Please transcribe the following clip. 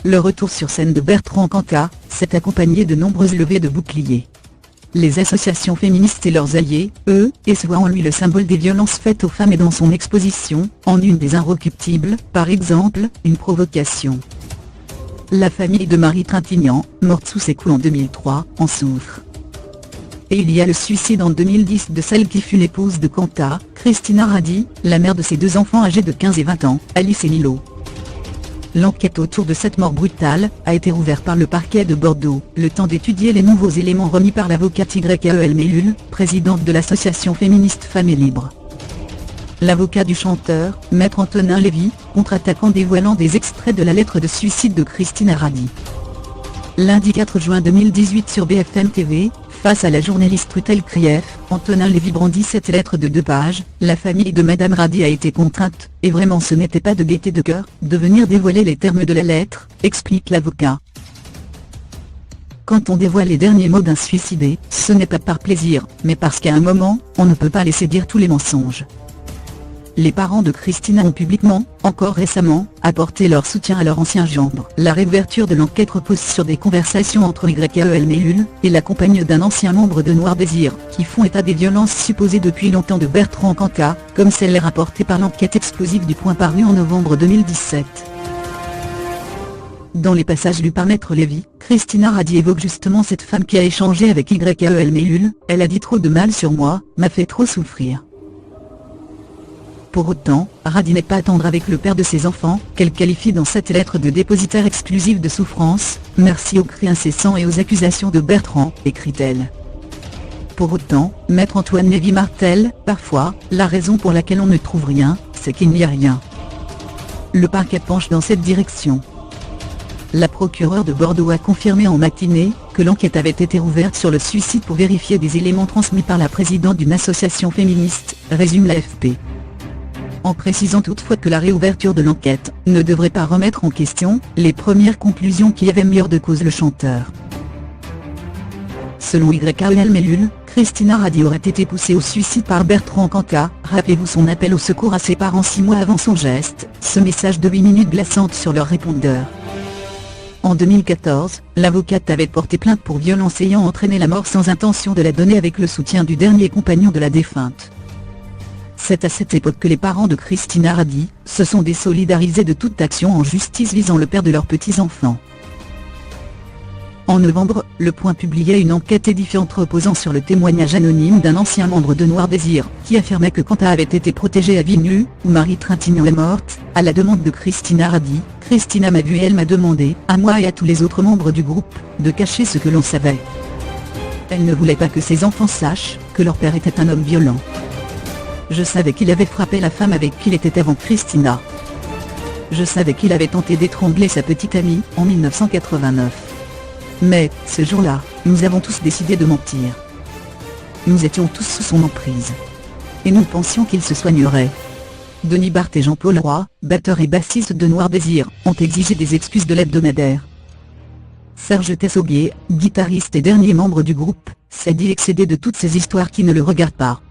le retour sur scène de Bertrand Cantat s'est accompagné de nombreuses levées de boucliers. Les associations féministes et leurs alliés, eux, essaient en lui le symbole des violences faites aux femmes et dans son exposition, en une des inrecuptibles, par exemple, une provocation. La famille de Marie Trintignant, morte sous ses coups en 2003, en souffre. Et il y a le suicide en 2010 de celle qui fut l'épouse de Cantat, Christina Radi, la mère de ses deux enfants âgés de 15 et 20 ans, Alice et Lilo. L'enquête autour de cette mort brutale a été rouverte par le parquet de Bordeaux, le temps d'étudier les nouveaux éléments remis par l'avocate Yael Mellul, présidente de l'association féministe Femmes et Libres. L'avocat du chanteur, maître Antonin Lévy, contre-attaque en dévoilant des extraits de la lettre de suicide de Christina Radi. Lundi 4 juin 2018 sur BFM TV, face à la journaliste Rutel Krief, Antonin Lévy brandit cette lettre de 2 pages. La famille de Madame Radi a été contrainte, et vraiment ce n'était pas de gaieté de cœur, de venir dévoiler les termes de la lettre, explique l'avocat. Quand on dévoile les derniers mots d'un suicidé, ce n'est pas par plaisir, mais parce qu'à un moment, on ne peut pas laisser dire tous les mensonges. Les parents de Christina ont publiquement, encore récemment, apporté leur soutien à leur ancien gendre. La réouverture de l'enquête repose sur des conversations entre Yael Mellul et la compagne d'un ancien membre de Noir Désir, qui font état des violences supposées depuis longtemps de Bertrand Cantat, comme celles rapportées par l'enquête explosive du Point parue en novembre 2017. Dans les passages lus par Maître Lévy, Christina Radi évoque justement cette femme qui a échangé avec Yael Mellul. Elle a dit trop de mal sur moi, m'a fait trop souffrir. Pour autant, Radi n'est pas à tendre avec le père de ses enfants, qu'elle qualifie dans cette lettre de dépositaire exclusif de souffrance. Merci aux cris incessants et aux accusations de Bertrand, écrit-elle. Pour autant, Maître Antoine Lévy martèle, parfois, la raison pour laquelle on ne trouve rien, c'est qu'il n'y a rien. Le parquet penche dans cette direction. La procureure de Bordeaux a confirmé en matinée que l'enquête avait été ouverte sur le suicide pour vérifier des éléments transmis par la présidente d'une association féministe, résume l'AFP. En précisant toutefois que la réouverture de l'enquête ne devrait pas remettre en question les premières conclusions qui avaient mis hors de cause le chanteur. Selon Yael Mellul, Christina Radi aurait été poussée au suicide par Bertrand Cantat. Rappelez-vous son appel au secours à ses parents 6 mois avant son geste, ce message de 8 minutes glaçantes sur leur répondeur. En 2014, l'avocate avait porté plainte pour violence ayant entraîné la mort sans intention de la donner avec le soutien du dernier compagnon de la défunte. C'est à cette époque que les parents de Christina Radi se sont désolidarisés de toute action en justice visant le père de leurs petits-enfants. En novembre, Le Point publiait une enquête édifiante reposant sur le témoignage anonyme d'un ancien membre de Noir Désir, qui affirmait que Cantat avait été protégé à vie nue, où Marie Trintignant est morte. À la demande de Christina Radi, Christina m'a vu et elle m'a demandé, à moi et à tous les autres membres du groupe, de cacher ce que l'on savait. Elle ne voulait pas que ses enfants sachent que leur père était un homme violent. Je savais qu'il avait frappé la femme avec qui il était avant Christina. Je savais qu'il avait tenté d'étrangler sa petite amie, en 1989. Mais, ce jour-là, nous avons tous décidé de mentir. Nous étions tous sous son emprise. Et nous pensions qu'il se soignerait. Denis Barthes et Jean-Paul Roy, batteur et bassiste de Noir Désir, ont exigé des excuses de l'hebdomadaire. Serge Tessauguier, guitariste et dernier membre du groupe, s'est dit excédé de toutes ces histoires qui ne le regardent pas.